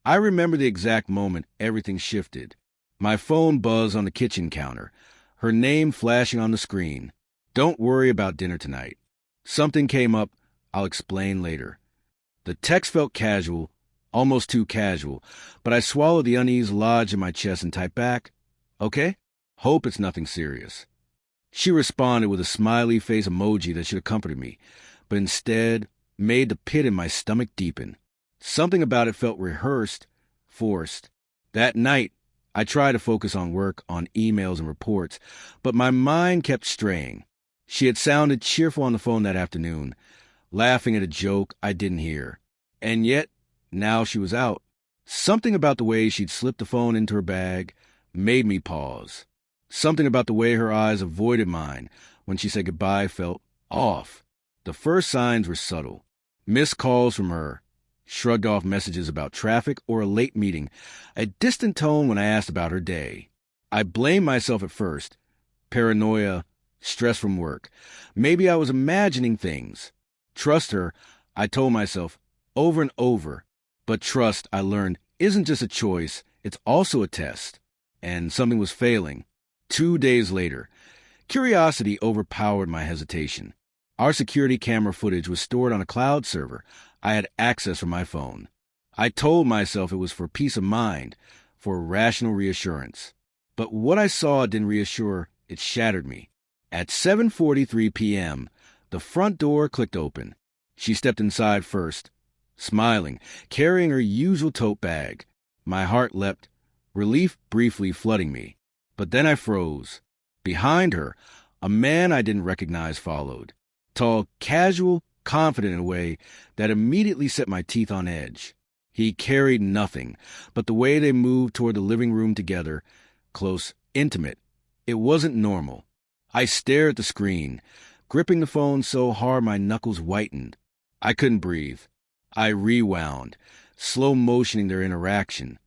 I remember the exact moment everything shifted. My phone buzzed on the kitchen counter, her name flashing on the screen. Don't worry about dinner tonight. Something came up, I'll explain later. The text felt casual, almost too casual, but I swallowed the unease lodged in my chest and typed back, okay? Hope it's nothing serious. She responded with a smiley face emoji that should have comforted me, but instead made the pit in my stomach deepen. Something about it felt rehearsed, forced. That night, I tried to focus on work, on emails and reports, but my mind kept straying. She had sounded cheerful on the phone that afternoon, laughing at a joke I didn't hear. And yet, now she was out. Something about the way she'd slipped the phone into her bag made me pause. Something about the way her eyes avoided mine when she said goodbye felt off. The first signs were subtle. Missed calls from her, shrugged off messages about traffic or a late meeting, a distant tone when I asked about her day. I blamed myself at first. Paranoia, stress from work. Maybe I was imagining things. Trust her, I told myself over and over. But trust, I learned, isn't just a choice, it's also a test. And something was failing. 2 days later, curiosity overpowered my hesitation. Our security camera footage was stored on a cloud server. I had access from my phone. I told myself it was for peace of mind, for rational reassurance. But what I saw didn't reassure, it shattered me. At 7:43 p.m., the front door clicked open. She stepped inside first, smiling, carrying her usual tote bag. My heart leapt, relief briefly flooding me. But then I froze. Behind her, a man I didn't recognize followed. Tall, casual, confident in a way that immediately set my teeth on edge. He carried nothing, but the way they moved toward the living room together, close, intimate, it wasn't normal. I stared at the screen, gripping the phone so hard my knuckles whitened. I couldn't breathe. I rewound, slow motioning their interaction,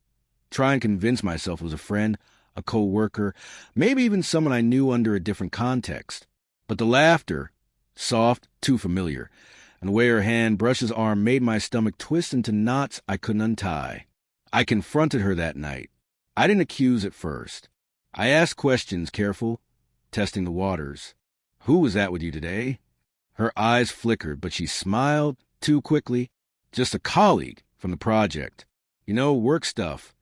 trying to convince myself it was a friend, a co-worker, maybe even someone I knew under a different context. But the laughter, soft, too familiar, and the way her hand brushed his arm made my stomach twist into knots I couldn't untie. I confronted her that night. I didn't accuse at first. I asked questions, careful, testing the waters. Who was that with you today? Her eyes flickered, but she smiled too quickly. Just a colleague from the project. You know, work stuff.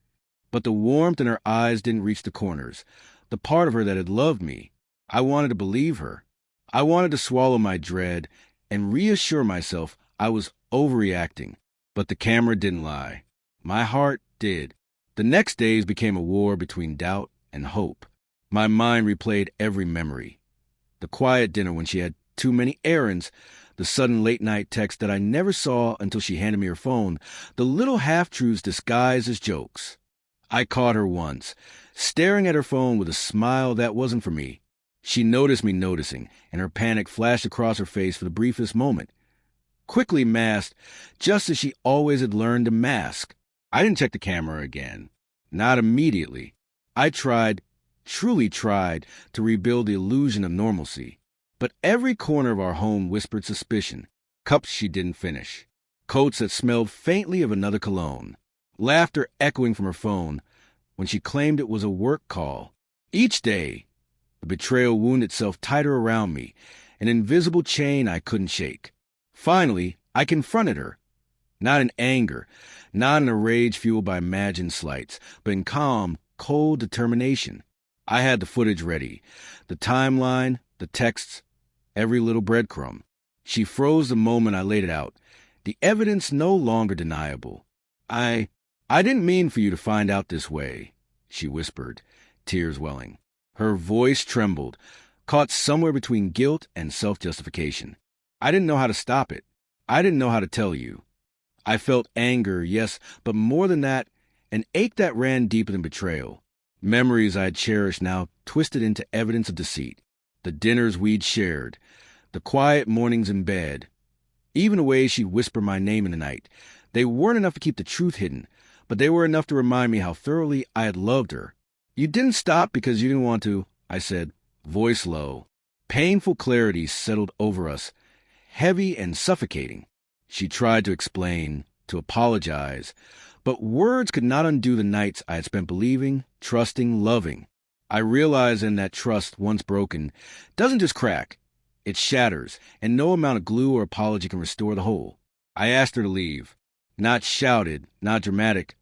But the warmth in her eyes didn't reach the corners, the part of her that had loved me. I wanted to believe her. I wanted to swallow my dread and reassure myself I was overreacting. But the camera didn't lie. My heart did. The next days became a war between doubt and hope. My mind replayed every memory. The quiet dinner when she had too many errands, the sudden late-night text that I never saw until she handed me her phone, the little half-truths disguised as jokes. I caught her once, staring at her phone with a smile that wasn't for me. She noticed me noticing, and her panic flashed across her face for the briefest moment. Quickly masked, just as she always had learned to mask. I didn't check the camera again. Not immediately. I tried, truly tried, to rebuild the illusion of normalcy. But every corner of our home whispered suspicion. Cups she didn't finish. Coats that smelled faintly of another cologne. Laughter echoing from her phone when she claimed it was a work call. Each day, the betrayal wounded itself tighter around me, an invisible chain I couldn't shake. Finally, I confronted her. Not in anger, not in a rage fueled by imagined slights, but in calm, cold determination. I had the footage ready, the timeline, the texts, every little breadcrumb. She froze the moment I laid it out, the evidence no longer deniable. I didn't mean for you to find out this way, she whispered, tears welling. Her voice trembled, caught somewhere between guilt and self-justification. I didn't know how to stop it. I didn't know how to tell you. I felt anger, yes, but more than that, an ache that ran deeper than betrayal. Memories I had cherished now twisted into evidence of deceit. The dinners we'd shared, the quiet mornings in bed, even the way she'd whisper my name in the night. They weren't enough to keep the truth hidden, but they were enough to remind me how thoroughly I had loved her. You didn't stop because you didn't want to, I said, voice low. Painful clarity settled over us, heavy and suffocating. She tried to explain, to apologize, But words could not undo the nights I had spent believing, trusting, loving. I realized then that trust, once broken, doesn't just crack. It shatters, and no amount of glue or apology can restore the whole. I asked her to leave. Not shouted, not dramatic.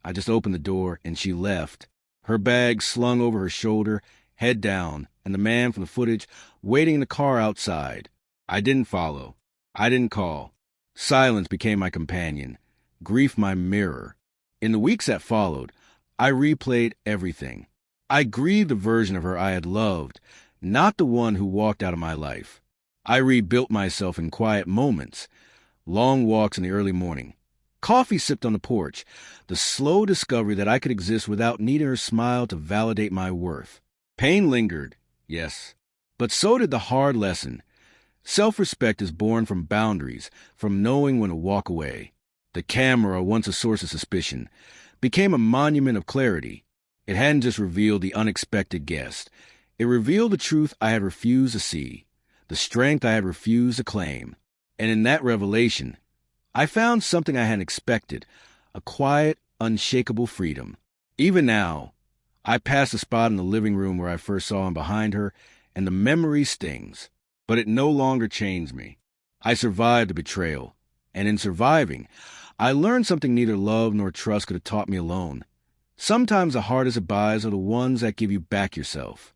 I just opened the door, and she left. Her bag slung over her shoulder, head down, and the man from the footage waiting in the car outside. I didn't follow. I didn't call. Silence became my companion. Grief my mirror. In the weeks that followed, I replayed everything. I grieved the version of her I had loved, not the one who walked out of my life. I rebuilt myself in quiet moments, long walks in the early morning, coffee sipped on the porch, the slow discovery that I could exist without needing her smile to validate my worth. Pain lingered, yes, but so did the hard lesson. Self-respect is born from boundaries, from knowing when to walk away. The camera, once a source of suspicion, became a monument of clarity. It hadn't just revealed the unexpected guest. It revealed the truth I had refused to see, the strength I had refused to claim. And in that revelation, I found something I hadn't expected, a quiet, unshakable freedom. Even now, I pass the spot in the living room where I first saw him behind her, and the memory stings. But it no longer chains me. I survived the betrayal, and in surviving, I learned something neither love nor trust could have taught me alone. Sometimes the hardest goodbyes are the ones that give you back yourself.